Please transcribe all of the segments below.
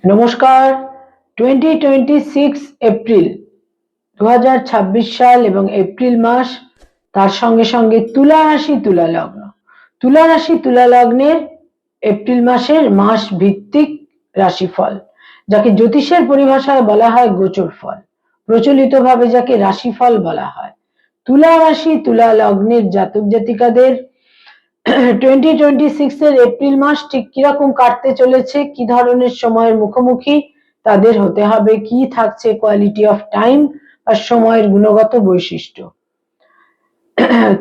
নমস্কার। 2026 এপ্রিল 2026 সাল এবং এপ্রিল মাস, তার সঙ্গে সঙ্গে তুলা রাশি তুলা লগ্ন। তুলা রাশি তুলা লগ্নের এপ্রিল মাসের মাস ভিত্তিক রাশিফল, যাকে জ্যোতিষের পরিভাষায় বলা হয় গোচর ফল, প্রচলিতভাবে যাকে রাশিফল বলা হয়। তুলা রাশি তুলা লগ্নের জাতক জাতিকাদের 2026 এর এপ্রিল মাস ঠিক কিরকম কাটতে চলেছে, কি ধরনের সময়ের মুখোমুখি তাদের হতে হবে, কি থাকছে কোয়ালিটি অফ টাইম আর সময়ের গুণগত বৈশিষ্ট্য।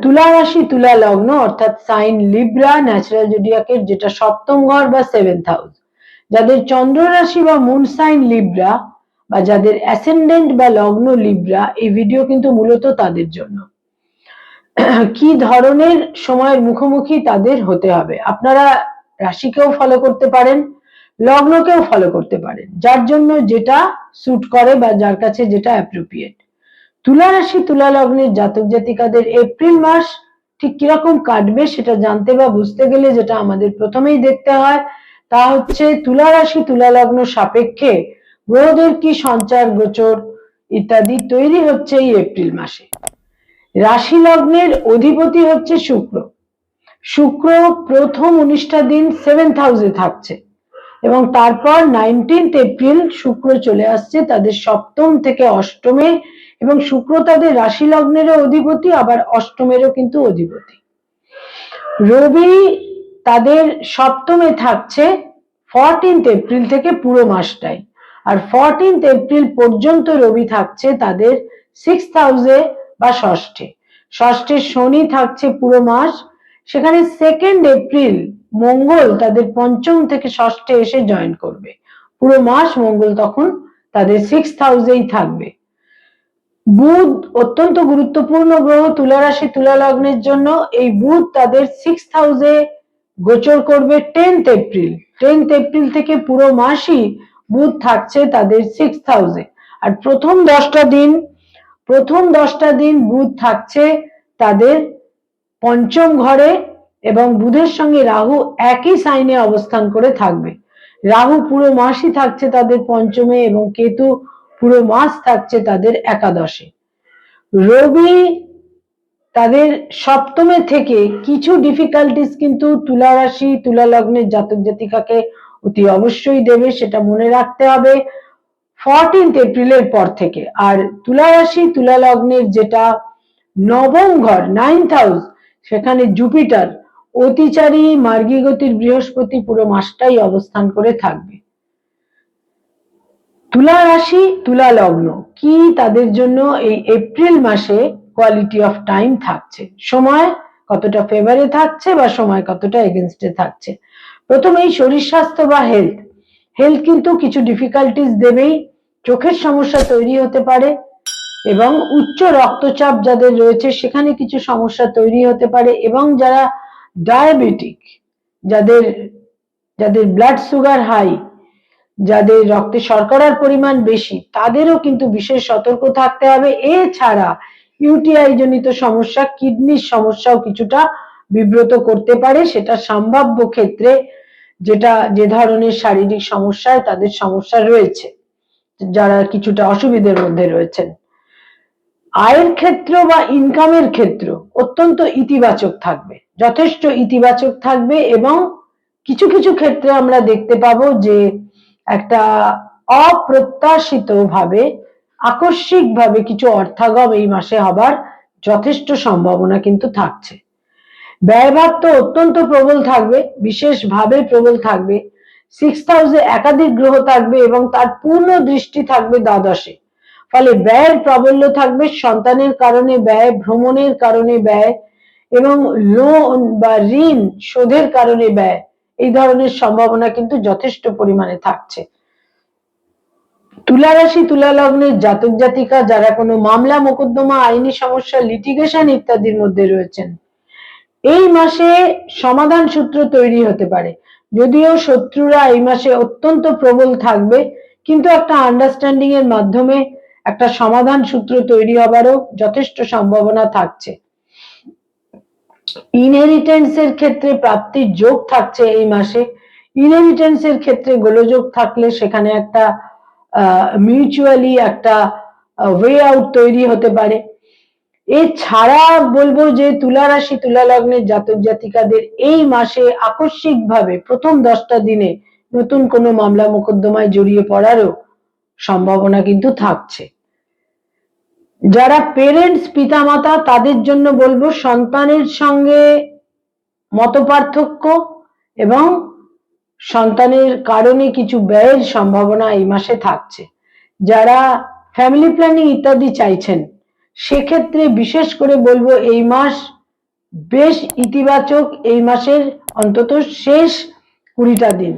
তুলা রাশি তুলা লগ্ন অর্থাৎ সাইন লিব্রা ন্যাচারাল জোডিয়াকের, যেটা সপ্তম ঘর বা 7th হাউস, যাদের চন্দ্র রাশি বা মুন সাইন লিব্রা বা যাদের অ্যাসেন্ডেন্ট বা লগ্ন লিব্রা, এই ভিডিও কিন্তু মূলত তাদের জন্য। কি ধরনের সময়ের মুখোমুখি তাদের হতে হবে, আপনারা রাশিকেও ফলো করতে পারেন, লগ্নকেও ফলো করতে পারেন, যার জন্য যেটা স্যুট করে বা যার কাছে যেটা অ্যাপ্রোপ্রিয়েট। তুলা রাশি তুলা লগ্নের জাতক জাতিকাদের এপ্রিল মাস ঠিক কিরকম কাটবে সেটা জানতে বা বুঝতে গেলে যেটা আমাদের প্রথমেই দেখতে হয় তা হচ্ছে তুলা রাশি তুলা লগ্ন সাপেক্ষে গ্রহদের কি সঞ্চার গোচর ইত্যাদি তৈরি হচ্ছে এই এপ্রিল মাসে। রাশি লগ্নের অধিপতি হচ্ছে শুক্র। শুক্র প্রথম 19টা দিন 7th হাউসে থাকছে এবং তারপর 19th এপ্রিল শুক্র চলে আসছে তাদের সপ্তম থেকে অষ্টমে, এবং শুক্র তাদের রাশি লগ্নেরও অধিপতি, আবার অষ্টমেরও কিন্তু অধিপতি। রবি তাদের সপ্তমে থাকছে 14th এপ্রিল থেকে পুরো মাসটাই, আর 14th এপ্রিল পর্যন্ত রবি থাকছে তাদের 6th হাউসে বা ষষ্ঠে। ষষ্ঠে শনি থাকছে পুরো মাস, সেখানে 2nd এপ্রিল মঙ্গল তাদের পঞ্চম থেকে ষষ্ঠে এসে জয়েন করবে। পুরো মাস মঙ্গল তখন তাদের 6th হাউসেই থাকবে। বুধ অত্যন্ত গুরুত্বপূর্ণ গ্রহ তুলা রাশি তুলা লগ্নের জন্য। এই বুধ তাদের 6th হাউসে গোচর করবে 10th এপ্রিল। 10th এপ্রিল থেকে পুরো মাসই বুধ থাকছে তাদের 6th হাউসে, আর প্রথম 10টা দিন বুধ থাকছে তাদের পঞ্চম ঘরে, এবং বুধের সঙ্গে রাহু একই সাইনে অবস্থান করে থাকবে। রাহু পুরো মাসই থাকছে তাদের পঞ্চমে এবং কেতু পুরো মাস থাকছে তাদের একাদশে। রবি তাদের সপ্তমে থেকে কিছু ডিফিকাল্টিস কিন্তু তুলা রাশি তুলা লগ্নের জাতক জাতিকাকে অতি অবশ্যই দেবে, সেটা মনে রাখতে হবে 14th এপ্রিলের পর থেকে। আর তুলা রাশি তুলা লগ্নের যেটা নবম ঘর 9th হাউস, সেখানে জুপিটার অতিচারী মার্গী গতির বৃহস্পতি পুরো মাসটাই অবস্থান করে থাকবে। তুলা রাশি তুলা লগ্ন কি তাদের জন্য এই এপ্রিল মাসে কোয়ালিটি অফ টাইম থাকছে, সময় কতটা ফেভারে থাকছে বা সময় কতটা এগেনস্টে থাকছে। প্রথমেই শরীর স্বাস্থ্য বা হেলথ কিন্তু কিছু ডিফিকাল্টিস দেবেই। চোখের সমস্যা তৈরি হতে পারে এবং উচ্চ রক্তচাপ যাদের রয়েছে সেখানে কিছু সমস্যা তৈরি হতে পারে, এবং যারা ডায়াবেটিক, যাদের ব্লাড সুগার হাই, যাদের রক্তে শর্করার পরিমাণ বেশি, তাদেরও কিন্তু বিশেষ সতর্ক থাকতে হবে। এছাড়া ইউটিআই জনিত সমস্যা, কিডনির সমস্যাও কিছুটা বিব্রত করতে পারে, সেটা সম্ভাব্য ক্ষেত্রে যে ধরনের শারীরিক সমস্যায় তাদের সমস্যা রয়েছে, যারা কিছুটা অসুবিধার মধ্যে রয়েছেন। আয়ের ক্ষেত্র বা ইনকামের ক্ষেত্র অত্যন্ত ইতিবাচক থাকবে, যথেষ্ট ইতিবাচক থাকবে, এবং কিছু কিছু ক্ষেত্রে আমরা দেখতে পাবো যে একটা অপ্রত্যাশিত ভাবে আকস্মিক ভাবে কিছু অর্থাগম এই মাসে হবার যথেষ্ট সম্ভাবনা কিন্তু থাকছে। ব্যয়ভাব তো অত্যন্ত প্রবল থাকবে, বিশেষভাবে প্রবল থাকবে। 6th হাউসে একাধিক গ্রহ থাকবে এবং তার পূর্ণ দৃষ্টি থাকবে দ্বাদশে, ফলে ব্যয়ের প্রাবল্য থাকবে। সন্তানের কারণে ব্যয়, ভ্রমণের কারণে ব্যয়, এবং লোন বা ঋণ শোধের কারণে ব্যয়, এই ধরনের সম্ভাবনা কিন্তু যথেষ্ট পরিমাণে থাকছে। তুলা রাশি তুলা লগ্নের জাতক জাতিকা যারা কোনো মামলা মোকদ্দমা, আইনি সমস্যা, লিটিগেশন ইত্যাদির মধ্যে রয়েছেন, এই মাসে সমাধান সূত্র তৈরি হতে পারে। যদিও শত্রুরা এই মাসে অত্যন্ত প্রবল থাকবে, কিন্তু একটা আন্ডারস্ট্যান্ডিং এর মাধ্যমে একটা সমাধান সূত্র তৈরি হবারও যথেষ্ট সম্ভাবনা থাকছে। ইনহেরিটেন্স এর ক্ষেত্রে প্রাপ্তির যোগ থাকছে এই মাসে। ইনহেরিটেন্সের ক্ষেত্রে গোলযোগ থাকলে সেখানে একটা মিউচুয়ালি একটা ওয়ে আউট তৈরি হতে পারে। এছাড়া বলবো যে তুলা রাশি তুলা লগ্নের জাতক জাতিকাদের এই মাসে আকস্মিকভাবে প্রথম 10টা দিনে নতুন কোনো মামলা মোকদ্দমায় জড়িয়ে পড়ারও সম্ভাবনা কিন্তু থাকছে। যারা পেরেন্টস পিতামাতা তাদের জন্য বলবো সন্তানের সঙ্গে মতপার্থক্য এবং সন্তানের কারণে কিছু ব্যয়ের সম্ভাবনা এই মাসে থাকছে। যারা ফ্যামিলি প্ল্যানিং ইত্যাদি চাইছেন সেক্ষেত্রে বিশেষ করে বলবো এই মাস বেশ ইতিবাচক, এই মাসের অন্তত শেষ 20টা দিন।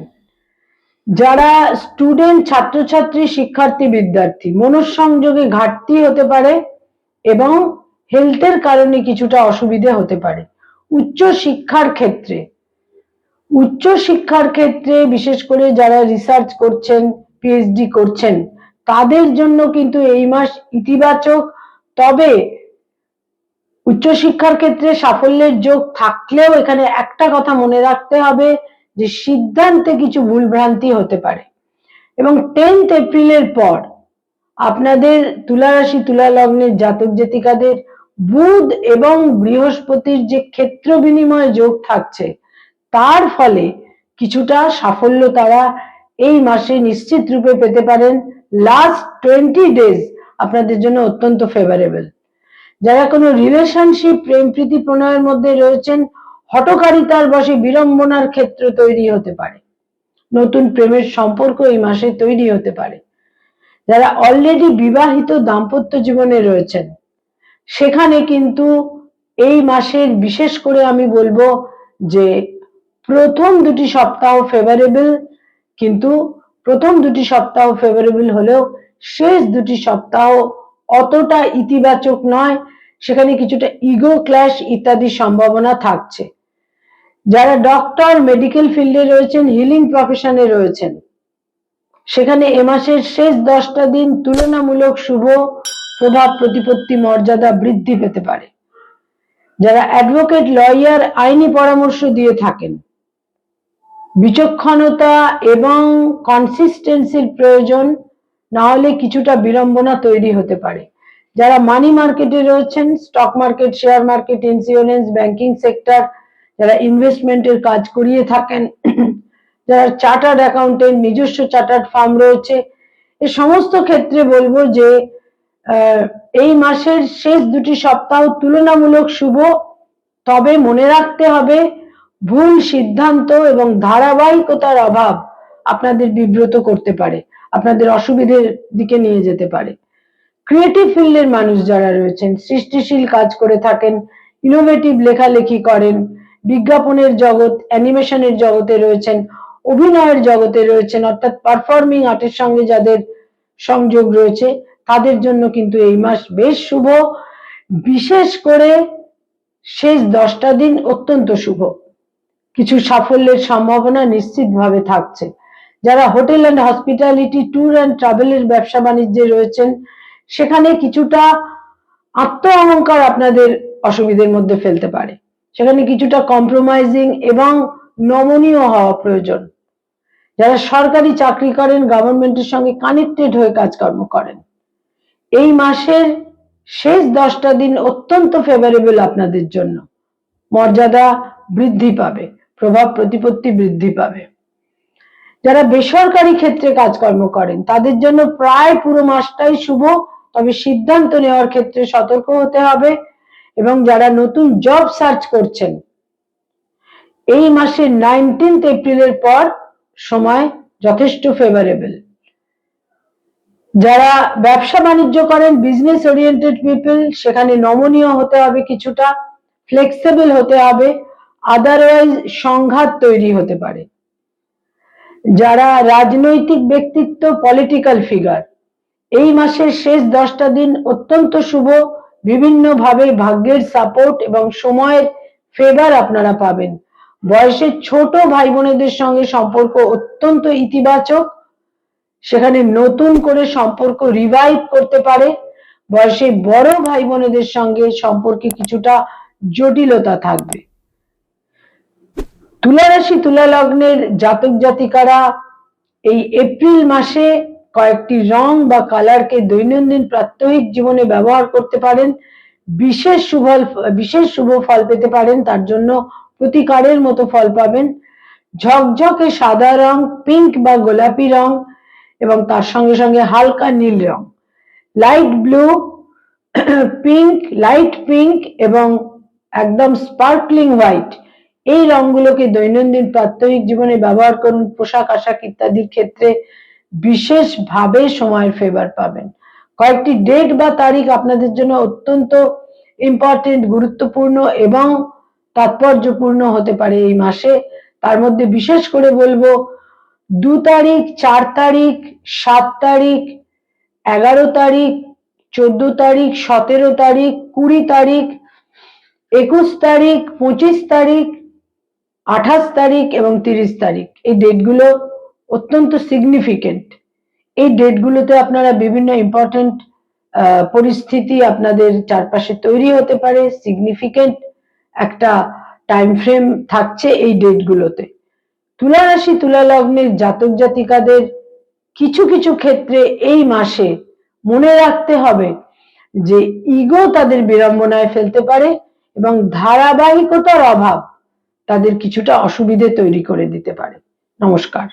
যারা স্টুডেন্ট ছাত্রছাত্রী শিক্ষার্থী বিদ্যার্থী মনঃসংযোগে ঘাটতি হতে পারে এবং হেলথের কারণে কিছুটা অসুবিধে হতে পারে। উচ্চ শিক্ষার ক্ষেত্রে বিশেষ করে যারা রিসার্চ করছেন পিএইচডি করছেন তাদের জন্য কিন্তু এই মাস ইতিবাচক। তবে উচ্চশিক্ষার ক্ষেত্রে সাফল্যের যোগ থাকলেও এখানে একটা কথা মনে রাখতে হবে যে সিদ্ধান্তে কিছু ভুলভ্রান্তি হতে পারে এবং 10th এপ্রিলের পর আপনাদের তুলা রাশি তুলা লগ্নের জাতক জাতিকাদের বুধ এবং বৃহস্পতির যে ক্ষেত্র বিনিময় যোগ থাকছে তার ফলে কিছুটা সাফল্য তারা এই মাসে নিশ্চিত রূপে পেতে পারেন। লাস্ট 20 ডেজ আপনাদের জন্য অত্যন্ত ফেভারেবল। যারা কোনো রিলেশনশিপ প্রেম প্রীতি প্রণয়ের মধ্যে রয়েছেন হঠকারিতার বশে বিড়ম্বনার ক্ষেত্র তৈরি হতে পারে, নতুন প্রেমের সম্পর্ক এই মাসে তৈরি হতে পারে। যারা অলরেডি বিবাহিত দাম্পত্য জীবনে রয়েছেন সেখানে কিন্তু এই মাসের বিশেষ করে আমি বলবো যে প্রথম 2টি সপ্তাহ ফেভারেবল, কিন্তু প্রথম 2টি সপ্তাহ ফেভারেবল হলেও শেষ 2টি সপ্তাহ অতটা ইতিবাচক নয়, সেখানে কিছুটা ইগো ক্ল্যাশ ইত্যাদি সম্ভাবনা থাকছে। যারা ডক্টর মেডিকেল ফিল্ডে রয়েছেন হিলিং প্রফেশনে রয়েছেন সেখানে এ মাসের শেষ 10টা দিন তুলনামূলক শুভ প্রভাব প্রতিপত্তি মর্যাদা বৃদ্ধি পেতে পারে। যারা অ্যাডভোকেট লয়ার আইনি পরামর্শ দিয়ে থাকেন বিচক্ষণতা এবং কনসিস্টেন্সির প্রয়োজন, না হলে কিছুটা বিড়ম্বনা তৈরি হতে পারে। যারা মানি মার্কেটে রয়েছেন stock market share market insurance banking sector, যারা ইনভেস্টমেন্টের কাজ করিয়ে থাকেন, যারা চার্টার্ড অ্যাকাউন্টেন্ট নিজস্ব চার্টার্ড ফার্ম রয়েছে, এই সমস্ত ক্ষেত্রে বলবো যে এই মাসের শেষ 2টি সপ্তাহ তুলনামূলক শুভ। তবে মনে রাখতে হবে ভুল সিদ্ধান্ত এবং ধারাবাহিকতার অভাব আপনাদের বিব্রত করতে পারে, আপনাদের অসুবিধের দিকে নিয়ে যেতে পারে। ক্রিয়েটিভ ফিল্ডের মানুষ যারা রয়েছেন সৃষ্টিশীল কাজ করে থাকেন, ইনোভেটিভ লেখালেখি করেন, বিজ্ঞাপনের জগৎ অ্যানিমেশনের জগতে রয়েছেন, অভিনয়ের জগতে রয়েছেন, অর্থাৎ পারফর্মিং আর্টের সঙ্গে যাদের সংযোগ রয়েছে তাদের জন্য কিন্তু এই মাস বেশ শুভ। বিশেষ করে শেষ 10টা দিন অত্যন্ত শুভ, কিছু সাফল্যের সম্ভাবনা নিশ্চিতভাবে থাকছে। যারা hotel and hospitality tour and ট্রাভেলের ব্যবসা বাণিজ্যে রয়েছেন সেখানে কিছুটা আত্ম অহংকার আপনাদের অসুবিধার মধ্যে ফেলতে পারে, সেখানে কিছুটা কম্প্রোমাইজিং এবং নমনীয় হওয়া প্রয়োজন। যারা সরকারি চাকরি করেন গভর্নমেন্টের সঙ্গে কানেক্টেড হয়ে কাজকর্ম করেন এই মাসের শেষ 10টা দিন অত্যন্ত ফেভারেবল আপনাদের জন্য, মর্যাদা বৃদ্ধি পাবে, প্রভাব প্রতিপত্তি বৃদ্ধি পাবে। যারা বেসরকারি ক্ষেত্রে কাজকর্ম করেন তাদের জন্য প্রায় পুরো মাসটাই শুভ, তবে সিদ্ধান্ত নেওয়ার ক্ষেত্রে সতর্ক হতে হবে। এবং যারা নতুন জব সার্চ করছেন এই মাসের 19th এপ্রিলের পর সময় যথেষ্ট ফেভারেবল। যারা ব্যবসা বাণিজ্য করেন বিজনেস ওরিয়েন্টেড পিপল সেখানে নমনীয় হতে হবে, কিছুটা ফ্লেক্সিবল হতে হবে, আদারওয়াইজ সংঘাত তৈরি হতে পারে। যারা রাজনৈতিক ব্যক্তিত্ব পলিটিক্যাল ফিগার এই মাসের শেষ 10টা দিন অত্যন্ত শুভ, বিভিন্নভাবে ভাগ্যের সাপোর্ট এবং সময়ের ফেভার আপনারা পাবেন। বয়সে ছোট ভাই বোনেদের সঙ্গে সম্পর্ক অত্যন্ত ইতিবাচক, সেখানে নতুন করে সম্পর্ক রিভাইভ করতে পারে। বয়সে বড় ভাই বোনেদের সঙ্গে সম্পর্কে কিছুটা জটিলতা থাকবে। তুলা রাশি তুলা লগ্নের জাতক জাতিকারা এই এপ্রিল মাসে কয়েকটি রং বা কালারকে দৈনন্দিন প্রাত্যহিক জীবনে ব্যবহার করতে পারেন, বিশেষ শুভ ফল পেতে পারেন। তার জন্য প্রতিকারের মতো ফল পাবেন। ঝকঝকে সাদা রং, পিঙ্ক বা গোলাপি রং এবং তার সঙ্গে সঙ্গে হালকা নীল রং, light blue, pink, light pink এবং একদম স্পার্কলিং হোয়াইট, এই রংগুলোকে দৈনন্দিন প্রাত্যহিক জীবনে ব্যবহার করুন। পোশাক আশাক ইত্যাদির ক্ষেত্রে বিশেষভাবে সময়ের ফেভার পাবেন। কয়েকটি ডেট বা তারিখ আপনাদের জন্য অত্যন্ত ইম্পর্টেন্ট, গুরুত্বপূর্ণ এবং তাৎপর্যপূর্ণ হতে পারে এই মাসে। তার মধ্যে বিশেষ করে বলবো 2 তারিখ, 4 তারিখ, 7 তারিখ, 11 তারিখ, 14 তারিখ, 17 তারিখ, 20 তারিখ, 21 তারিখ, 25 তারিখ, 28 তারিখ এবং 30 তারিখ। এই ডেটগুলো অত্যন্ত সিগনিফিকেন্ট। এই ডেটগুলোতে আপনারা বিভিন্ন ইম্পর্টেন্ট পরিস্থিতি আপনাদের চারপাশে তৈরি হতে পারে। সিগনিফিকেন্ট একটা টাইম ফ্রেম থাকছে এই ডেটগুলোতে। তুলা রাশি তুলা লগ্নের জাতক জাতিকাদের কিছু কিছু ক্ষেত্রে এই মাসে মনে রাখতে হবে যে ইগো তাদের বিড়ম্বনায় ফেলতে পারে এবং ধারাবাহিকতার অভাব তাদের কিছুটা অসুবিধে তৈরি করে দিতে পারে। নমস্কার।